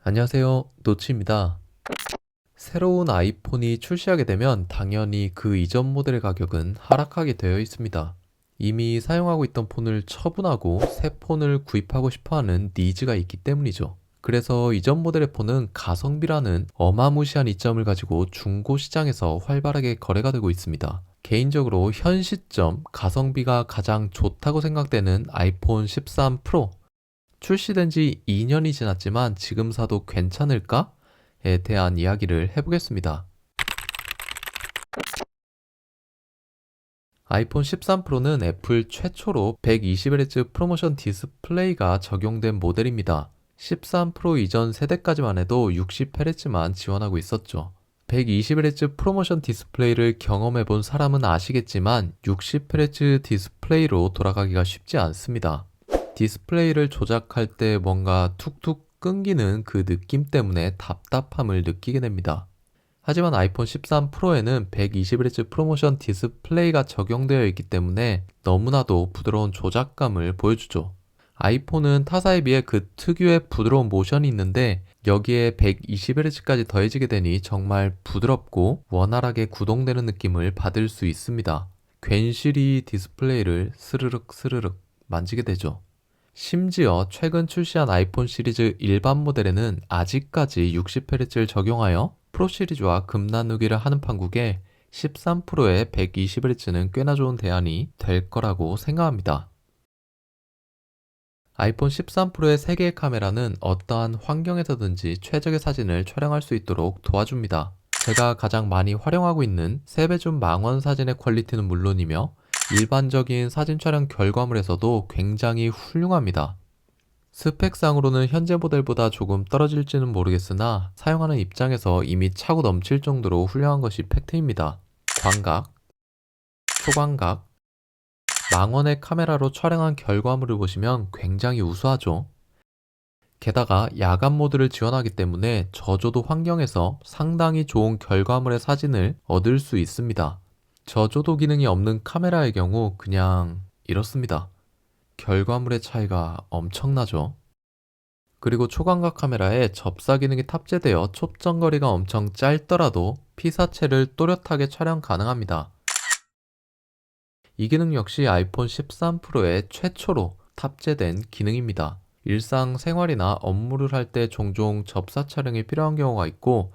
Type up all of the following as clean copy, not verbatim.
안녕하세요. 노치입니다. 새로운 아이폰이 출시하게 되면 당연히 그 이전 모델의 가격은 하락하게 되어 있습니다. 이미 사용하고 있던 폰을 처분하고 새 폰을 구입하고 싶어 하는 니즈가 있기 때문이죠. 그래서 이전 모델의 폰은 가성비라는 어마무시한 이점을 가지고 중고 시장에서 활발하게 거래가 되고 있습니다. 개인적으로 현 시점 가성비가 가장 좋다고 생각되는 아이폰 13 프로, 출시된 지 2년이 지났지만 지금 사도 괜찮을까에 대한 이야기를 해보겠습니다. 아이폰 13 프로는 애플 최초로 120Hz 프로모션 디스플레이가 적용된 모델입니다. 13 프로 이전 세대까지만 해도 60Hz만 지원하고 있었죠. 120Hz 프로모션 디스플레이를 경험해본 사람은 아시겠지만 60Hz 디스플레이로 돌아가기가 쉽지 않습니다. 디스플레이를 조작할 때 뭔가 툭툭 끊기는 그 느낌 때문에 답답함을 느끼게 됩니다. 하지만 아이폰 13 프로에는 120Hz 프로모션 디스플레이가 적용되어 있기 때문에 너무나도 부드러운 조작감을 보여주죠. 아이폰은 타사에 비해 그 특유의 부드러운 모션이 있는데 여기에 120Hz까지 더해지게 되니 정말 부드럽고 원활하게 구동되는 느낌을 받을 수 있습니다. 괜시리 디스플레이를 스르륵 스르륵 만지게 되죠. 심지어 최근 출시한 아이폰 시리즈 일반 모델에는 아직까지 60Hz를 적용하여 프로 시리즈와 급나누기를 하는 판국에 13 프로의 120Hz는 꽤나 좋은 대안이 될 거라고 생각합니다. 아이폰 13 프로의 3개의 카메라는 어떠한 환경에서든지 최적의 사진을 촬영할 수 있도록 도와줍니다. 제가 가장 많이 활용하고 있는 세배줌 망원 사진의 퀄리티는 물론이며 일반적인 사진 촬영 결과물에서도 굉장히 훌륭합니다. 스펙상으로는 현재 모델보다 조금 떨어질지는 모르겠으나 사용하는 입장에서 이미 차고 넘칠 정도로 훌륭한 것이 팩트입니다. 광각, 초광각, 망원의 카메라로 촬영한 결과물을 보시면 굉장히 우수하죠. 게다가 야간 모드를 지원하기 때문에 저조도 환경에서 상당히 좋은 결과물의 사진을 얻을 수 있습니다. 저조도 기능이 없는 카메라의 경우 그냥 이렇습니다. 결과물의 차이가 엄청나죠. 그리고 초광각 카메라에 접사 기능이 탑재되어 초점거리가 엄청 짧더라도 피사체를 또렷하게 촬영 가능합니다. 이 기능 역시 아이폰 13 프로에 최초로 탑재된 기능입니다. 일상생활이나 업무를 할 때 종종 접사 촬영이 필요한 경우가 있고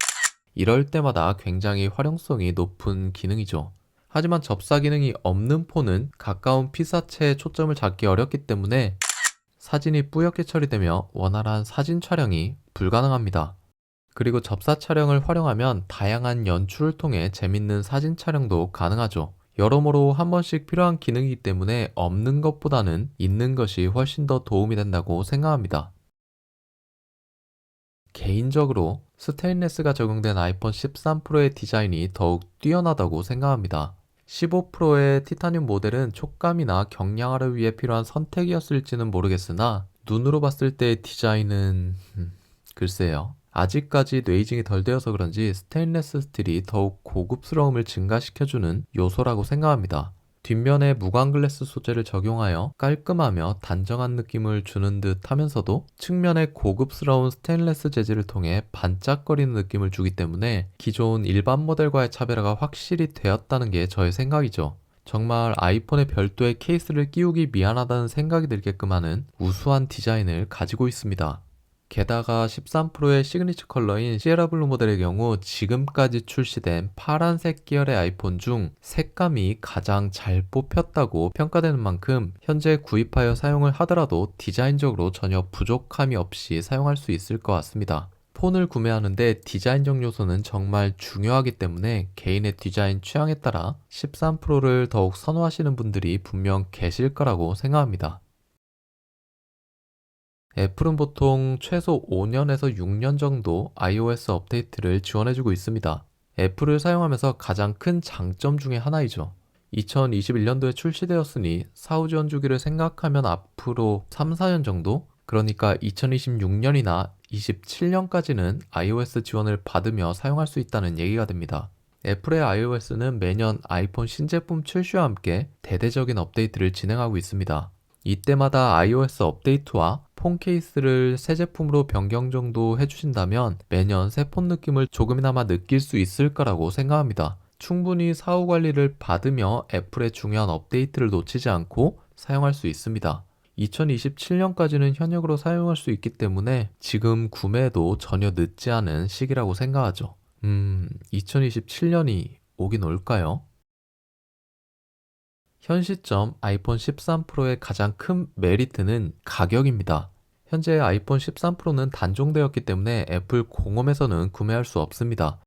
이럴 때마다 굉장히 활용성이 높은 기능이죠. 하지만 접사 기능이 없는 폰은 가까운 피사체에 초점을 잡기 어렵기 때문에 사진이 뿌옇게 처리되며 원활한 사진 촬영이 불가능합니다. 그리고 접사 촬영을 활용하면 다양한 연출을 통해 재밌는 사진 촬영도 가능하죠. 여러모로 한 번씩 필요한 기능이기 때문에 없는 것보다는 있는 것이 훨씬 더 도움이 된다고 생각합니다. 개인적으로 스테인레스가 적용된 아이폰 13 프로의 디자인이 더욱 뛰어나다고 생각합니다. 15 프로의 티타늄 모델은 촉감이나 경량화를 위해 필요한 선택이었을지는 모르겠으나 눈으로 봤을 때 디자인은 글쎄요. 아직까지 뇌이징이 덜 되어서 그런지 스테인레스 스틸이 더욱 고급스러움을 증가시켜주는 요소라고 생각합니다. 뒷면에 무광 글래스 소재를 적용하여 깔끔하며 단정한 느낌을 주는 듯 하면서도 측면에 고급스러운 스테인레스 재질을 통해 반짝거리는 느낌을 주기 때문에 기존 일반 모델과의 차별화가 확실히 되었다는 게 저의 생각이죠. 정말 아이폰에 별도의 케이스를 끼우기 미안하다는 생각이 들게끔 하는 우수한 디자인을 가지고 있습니다. 게다가 13 프로의 시그니처 컬러인 시에라 블루 모델의 경우 지금까지 출시된 파란색 계열의 아이폰 중 색감이 가장 잘 뽑혔다고 평가되는 만큼 현재 구입하여 사용을 하더라도 디자인적으로 전혀 부족함이 없이 사용할 수 있을 것 같습니다. 폰을 구매하는데 디자인적 요소는 정말 중요하기 때문에 개인의 디자인 취향에 따라 13 프로를 더욱 선호하시는 분들이 분명 계실 거라고 생각합니다. 애플은 보통 최소 5년에서 6년 정도 iOS 업데이트를 지원해주고 있습니다. 애플을 사용하면서 가장 큰 장점 중에 하나이죠. 2021년도에 출시되었으니 사후 지원 주기를 생각하면 앞으로 3, 4년 정도? 그러니까 2026년이나 27년까지는 iOS 지원을 받으며 사용할 수 있다는 얘기가 됩니다. 애플의 iOS는 매년 아이폰 신제품 출시와 함께 대대적인 업데이트를 진행하고 있습니다. 이때마다 iOS 업데이트와 폰 케이스를 새 제품으로 변경 정도 해주신다면 매년 새 폰 느낌을 조금이나마 느낄 수 있을 거라고 생각합니다. 충분히 사후 관리를 받으며 애플의 중요한 업데이트를 놓치지 않고 사용할 수 있습니다. 2027년까지는 현역으로 사용할 수 있기 때문에 지금 구매해도 전혀 늦지 않은 시기라고 생각하죠. 2027년이 오긴 올까요? 현 시점 아이폰 13 프로의 가장 큰 메리트는 가격입니다. 현재 아이폰 13 프로는 단종되었기 때문에 애플 공홈에서는 구매할 수 없습니다.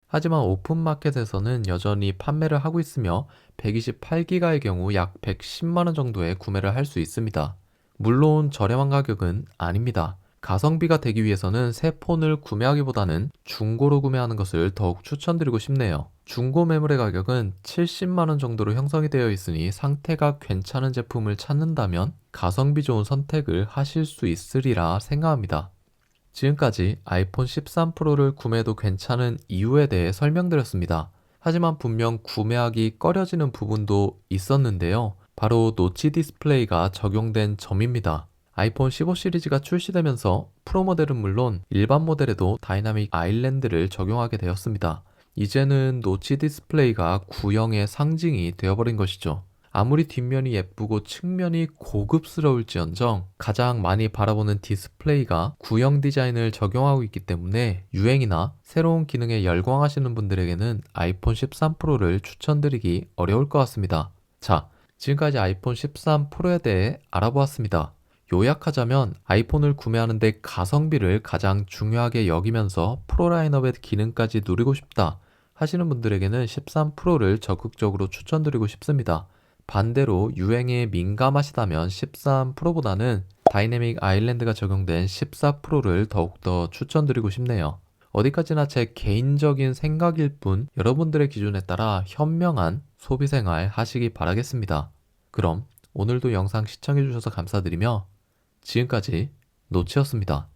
하지만 오픈마켓에서는 여전히 판매를 하고 있으며 128기가의 경우 약 110만원 정도에 구매를 할 수 있습니다. 물론 저렴한 가격은 아닙니다. 가성비가 되기 위해서는 새 폰을 구매하기보다는 중고로 구매하는 것을 더욱 추천드리고 싶네요. 중고 매물의 가격은 70만원 정도로 형성이 되어 있으니 상태가 괜찮은 제품을 찾는다면 가성비 좋은 선택을 하실 수 있으리라 생각합니다. 지금까지 아이폰 13 프로를 구매해도 괜찮은 이유에 대해 설명드렸습니다. 하지만 분명 구매하기 꺼려지는 부분도 있었는데요. 바로 노치 디스플레이가 적용된 점입니다. 아이폰 15 시리즈가 출시되면서 프로 모델은 물론 일반 모델에도 다이나믹 아일랜드를 적용하게 되었습니다. 이제는 노치 디스플레이가 구형의 상징이 되어버린 것이죠. 아무리 뒷면이 예쁘고 측면이 고급스러울지언정 가장 많이 바라보는 디스플레이가 구형 디자인을 적용하고 있기 때문에 유행이나 새로운 기능에 열광하시는 분들에게는 아이폰 13 프로를 추천드리기 어려울 것 같습니다. 자, 지금까지 아이폰 13 프로에 대해 알아보았습니다. 요약하자면 아이폰을 구매하는데 가성비를 가장 중요하게 여기면서 프로 라인업의 기능까지 누리고 싶다 하시는 분들에게는 13 프로를 적극적으로 추천드리고 싶습니다. 반대로 유행에 민감하시다면 13 프로보다는 다이내믹 아일랜드가 적용된 14 프로를 더욱더 추천드리고 싶네요. 어디까지나 제 개인적인 생각일 뿐 여러분들의 기준에 따라 현명한 소비생활 하시기 바라겠습니다. 그럼 오늘도 영상 시청해주셔서 감사드리며 지금까지 노치였습니다.